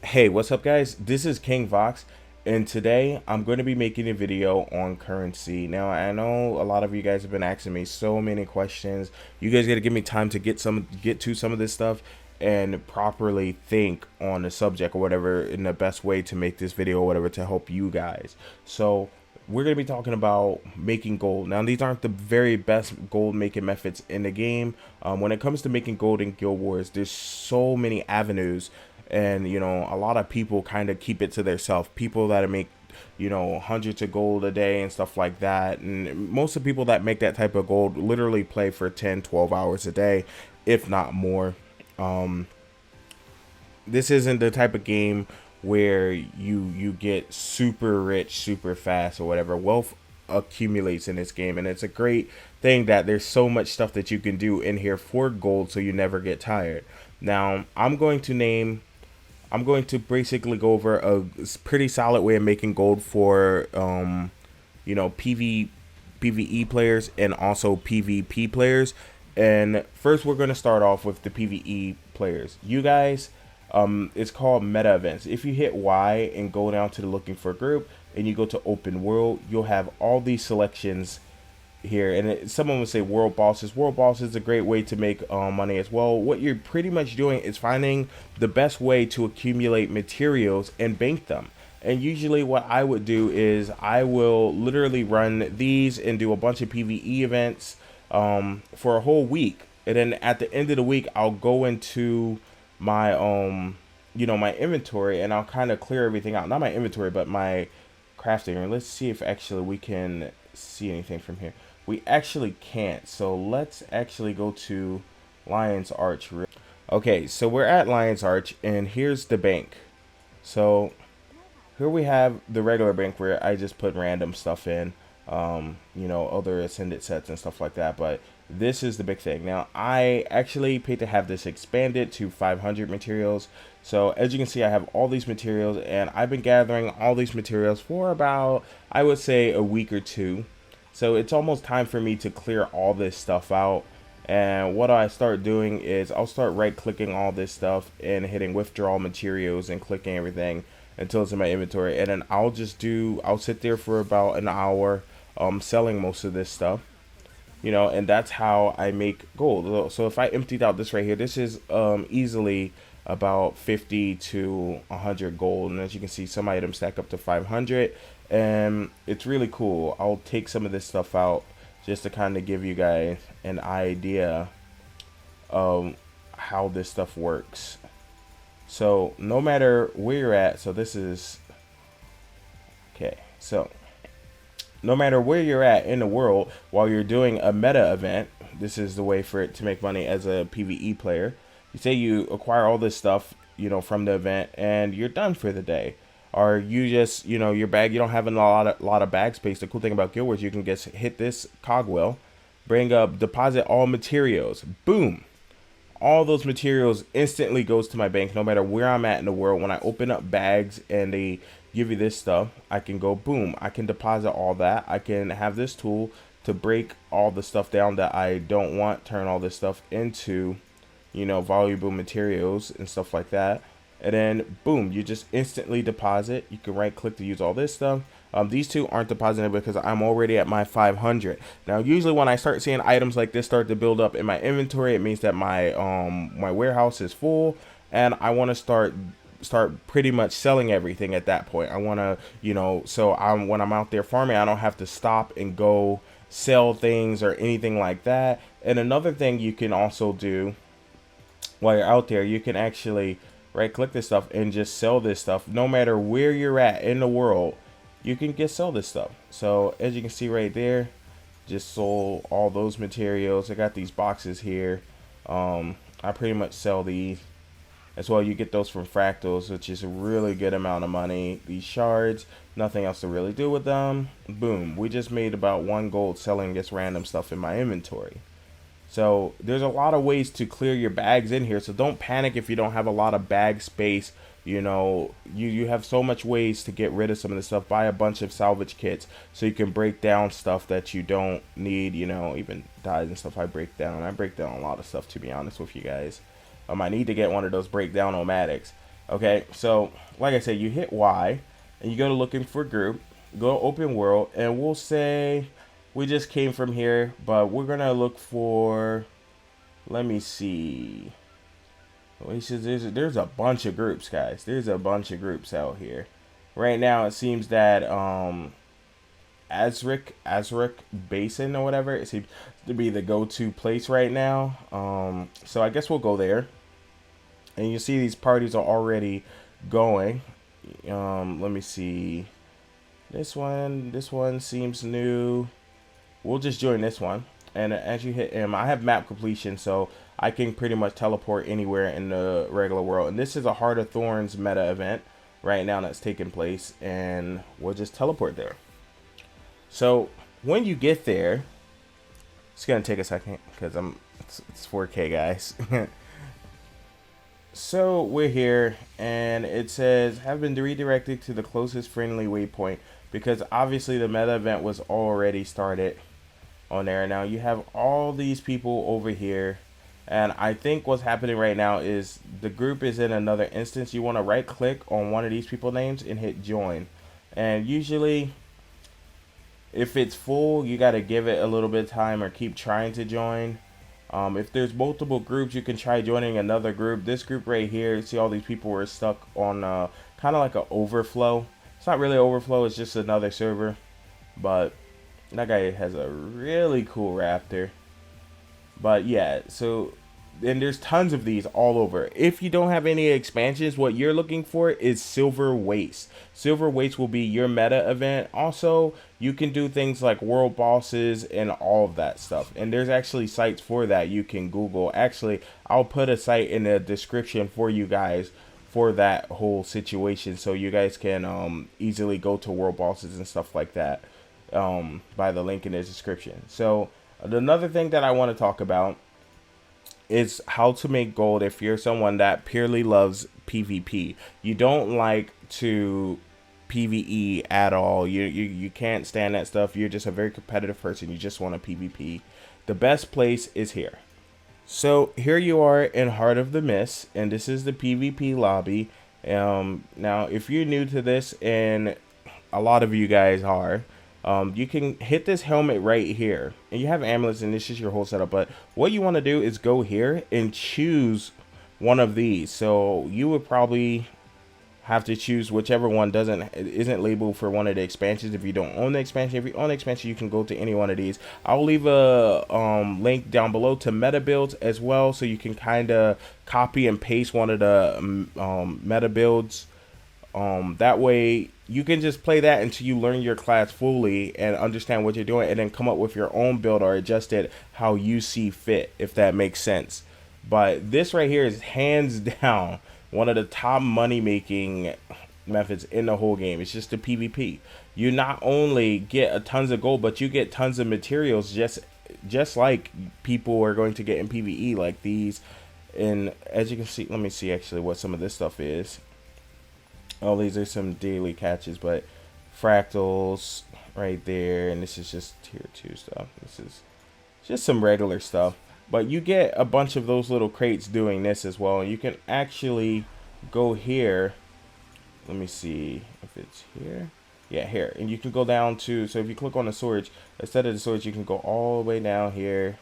Hey, what's up guys? This is King Vox, and today I'm going to be making a video on currency. Now, I know a lot of you guys have been asking me so many questions. You guys got to give me time to get to some of this stuff and properly think on the subject or whatever in the best way to make this video or whatever to help you guys. So, we're going to be talking about making gold. Now, these aren't the very best gold making methods in the game. When it comes to making gold in Guild Wars, there's so many avenues, and a lot of people kind of keep it to themselves. People that make hundreds of gold a day and stuff like that, and most of the people that make that type of gold literally play for 10-12 hours a day, if not more. This isn't the type of game where you get super rich super fast or whatever. Wealth accumulates in this game, and it's a great thing that there's so much stuff that you can do in here for gold, so you never get tired. Now I'm going to basically go over a pretty solid way of making gold for PVE players and also PVP players. And first we're going to start off with the PVE players. You guys, it's called meta events. If you hit Y and go down to the looking for group and you go to open world, you'll have all these selections here, and someone would say world bosses. World bosses is a great way to make money as well. What you're pretty much doing is finding the best way to accumulate materials and bank them. And usually what I would do is I will literally run these and do a bunch of PvE events for a whole week, and then at the end of the week I'll go into my my inventory, and I'll kind of clear everything out. Not my inventory, but my crafting. And let's see if actually we can see anything from here. We actually can't, so let's actually go to Lion's Arch. Okay, so we're at Lion's Arch, and here's the bank. So here we have the regular bank where I just put random stuff in, other ascended sets and stuff like that. But this is the big thing. Now, I actually paid to have this expanded to 500 materials. So as you can see, I have all these materials, and I've been gathering all these materials for about, I would say, a week or two. So it's almost time for me to clear all this stuff out. And what I start doing is I'll start right clicking all this stuff and hitting withdraw materials and clicking everything until it's in my inventory. And then I'll sit there for about an hour selling most of this stuff. And that's how I make gold. So if I emptied out this right here, this is easily about 50 to 100 gold, and as you can see, some items stack up to 500, and it's really cool. I'll take some of this stuff out just to kind of give you guys an idea of how this stuff works. So no matter where you're at, so this is okay, so no matter where you're at in the world while you're doing a meta event, this is the way for it to make money as a PvE player. You say you acquire all this stuff, from the event, and you're done for the day. Or you just, your bag, you don't have a lot of bag space. The cool thing about Guild Wars, you can just hit this cogwheel, bring up deposit all materials. Boom. All those materials instantly goes to my bank no matter where I'm at in the world. When I open up bags and they give you this stuff, I can go boom. I can deposit all that. I can have this tool to break all the stuff down that I don't want, turn all this stuff into valuable materials and stuff like that. And then boom, you just instantly deposit. You can right click to use all this stuff. These two aren't deposited because I'm already at my 500. Now usually when I start seeing items like this start to build up in my inventory, it means that my my warehouse is full, and I want to start pretty much selling everything at that point. I want to, so when I'm out there farming, I don't have to stop and go sell things or anything like that. And another thing you can also do while you're out there, you can actually right click this stuff and just sell this stuff. No matter where you're at in the world, you can just sell this stuff. So as you can see right there, just sold all those materials. I got these boxes here. I pretty much sell these as well. You get those from fractals, which is a really good amount of money. These shards, nothing else to really do with them. Boom, we just made about 1 gold selling this random stuff in my inventory. So there's a lot of ways to clear your bags in here. So don't panic if you don't have a lot of bag space. You have so much ways to get rid of some of this stuff. Buy a bunch of salvage kits so you can break down stuff that you don't need. Even dyes and stuff I break down. I break down a lot of stuff, to be honest with you guys. I need to get one of those breakdown-o-matics. Okay, so like I said, you hit Y and you go to looking for group, go open world, and we'll say we just came from here, but we're gonna look for, let me see. There's a bunch of groups, guys. There's a bunch of groups out here. Right now, it seems that Azric Basin or whatever, it seems to be the go-to place right now. So I guess we'll go there. And you see these parties are already going. Let me see. This one seems new. We'll just join this one. And as you hit M, I have map completion, so I can pretty much teleport anywhere in the regular world. And this is a Heart of Thorns meta event right now that's taking place, and we'll just teleport there. So when you get there, it's gonna take a second because it's 4K, guys. So we're here, and it says have been redirected to the closest friendly waypoint, because obviously the meta event was already started on there. Now you have all these people over here, and I think what's happening right now is the group is in another instance. You want to right click on one of these people names and hit join, and usually if it's full, you got to give it a little bit of time or keep trying to join. If there's multiple groups, you can try joining another group. This group right here, see all these people were stuck on kind of like an overflow. It's not really overflow, it's just another server. But that guy has a really cool raptor. But yeah, so, and there's tons of these all over. If you don't have any expansions, what you're looking for is Silver Waste. Silver Waste will be your meta event. Also, you can do things like world bosses and all of that stuff. And there's actually sites for that you can Google. Actually, I'll put a site in the description for you guys for that whole situation, so you guys can easily go to world bosses and stuff like that by the link in the description. So another thing that I want to talk about is how to make gold if you're someone that purely loves PvP. You don't like to PvE at all. You can't stand that stuff. You're just a very competitive person. You just want to PvP. The best place is here. So here you are in Heart of the Mist, and this is the PvP lobby. Now, if you're new to this, and a lot of you guys are, you can hit this helmet right here, and you have amulets, and this is your whole setup. But what you want to do is go here and choose one of these. So you would probably have to choose whichever one isn't labeled for one of the expansions. If you don't own the expansion, if you own the expansion, you can go to any one of these. I'll leave a link down below to meta builds as well, so you can kind of copy and paste one of the meta builds. That way you can just play that until you learn your class fully and understand what you're doing, and then come up with your own build or adjust it how you see fit, if that makes sense. But this right here is hands down one of the top money making methods in the whole game. It's just the PvP. You not only get a tons of gold, but you get tons of materials just like people are going to get in PvE, like these. And as you can see, let me see actually what some of this stuff is. Oh, these are some daily catches, but fractals right there, and this is just tier 2 stuff. This is just some regular stuff. But you get a bunch of those little crates doing this as well. And you can actually go here. Let me see if it's here. Yeah, here. And you can go down to, so if you click on the sword, instead of the sword, you can go all the way down here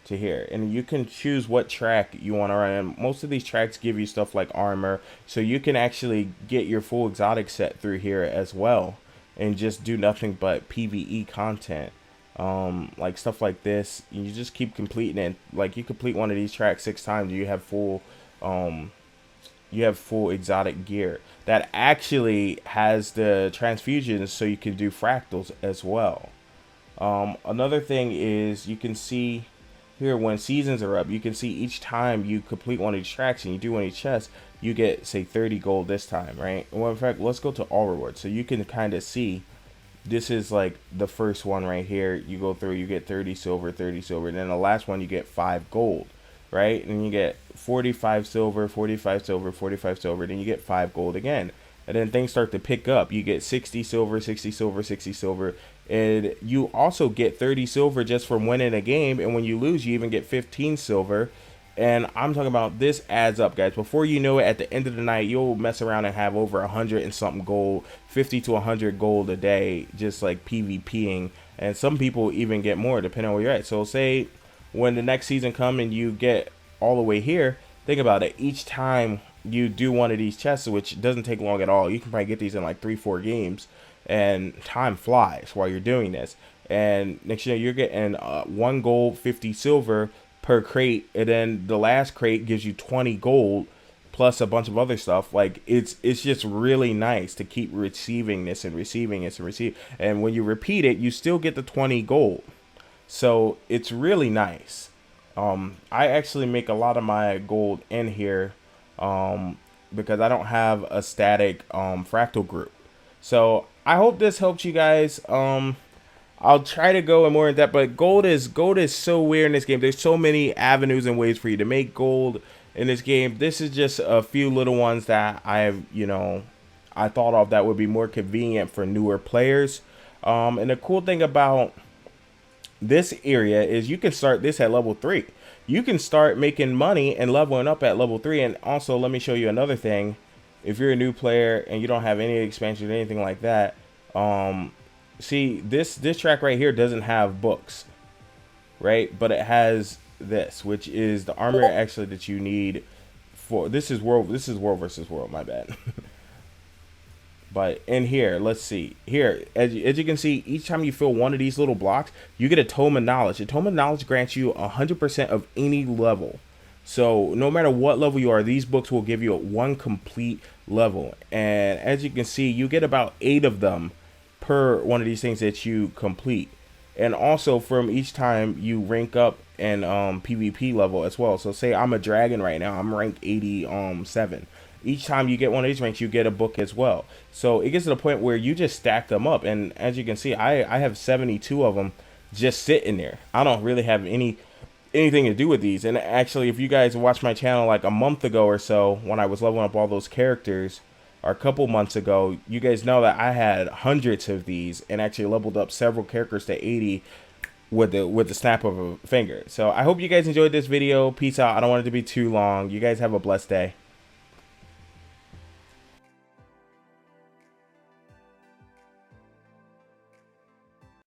to here. And you can choose what track you want to run. And most of these tracks give you stuff like armor. So you can actually get your full exotic set through here as well. And just do nothing but PvE content. Like stuff like this, you just keep completing it. Like you complete one of these tracks 6 times, you have full exotic gear that actually has the transfusions, so you can do fractals as well. Another thing is you can see here when seasons are up, you can see each time you complete one of these tracks and you do one of these chests, you get say 30 gold this time, right? Well, in fact, let's go to all rewards so you can kind of see. This is like the first one right here. You go through, you get 30 silver, and then the last one you get 5 gold, right? And you get 45 silver, 45 silver, 45 silver, then you get 5 gold again. And then things start to pick up. You get 60 silver, 60 silver, 60 silver, and you also get 30 silver just from winning a game. And when you lose, you even get 15 silver. And I'm talking about this adds up, guys. Before you know it, at the end of the night, you'll mess around and have over 100 and something gold, 50 to 100 gold a day, just like PvPing. And some people even get more depending on where you're at. So say when the next season come and you get all the way here, think about it. Each time you do one of these chests, which doesn't take long at all, you can probably get these in like 3-4 games, and time flies while you're doing this. And next year you're getting 1 gold, 50 silver per crate, and then the last crate gives you 20 gold plus a bunch of other stuff. Like it's just really nice to keep receiving this and receiving this and receive, and when you repeat it, you still get the 20 gold. So it's really nice. I actually make a lot of my gold in here because I don't have a static fractal group. So I hope this helped you guys. I'll try to go in more in depth, but gold is so weird in this game. There's so many avenues and ways for you to make gold in this game. This is just a few little ones that I've, I thought of that would be more convenient for newer players. And the cool thing about this area is you can start this at level 3. You can start making money and leveling up at level 3. And also, let me show you another thing. If you're a new player and you don't have any expansion or anything like that, see, this track right here doesn't have books, right? But it has this, which is the armor actually that you need for this is world versus world, my bad. But in here, let's see here, as you can see, each time you fill one of these little blocks, you get a tome of knowledge. A tome of knowledge grants you 100% of any level. So no matter what level you are, these books will give you one complete level. And as you can see, you get about 8 of them per one of these things that you complete. And also from each time you rank up in PvP level as well. So say I'm a dragon right now, I'm ranked 87. Each time you get one of these ranks, you get a book as well. So it gets to the point where you just stack them up. And as you can see, I have 72 of them just sitting there. I don't really have anything to do with these. And actually, if you guys watched my channel like a month ago or so, when I was leveling up all those characters, or a couple months ago, you guys know that I had hundreds of these and actually leveled up several characters to 80 with the snap of a finger. So I hope you guys enjoyed this video. Peace out. I don't want it to be too long. You guys have a blessed day.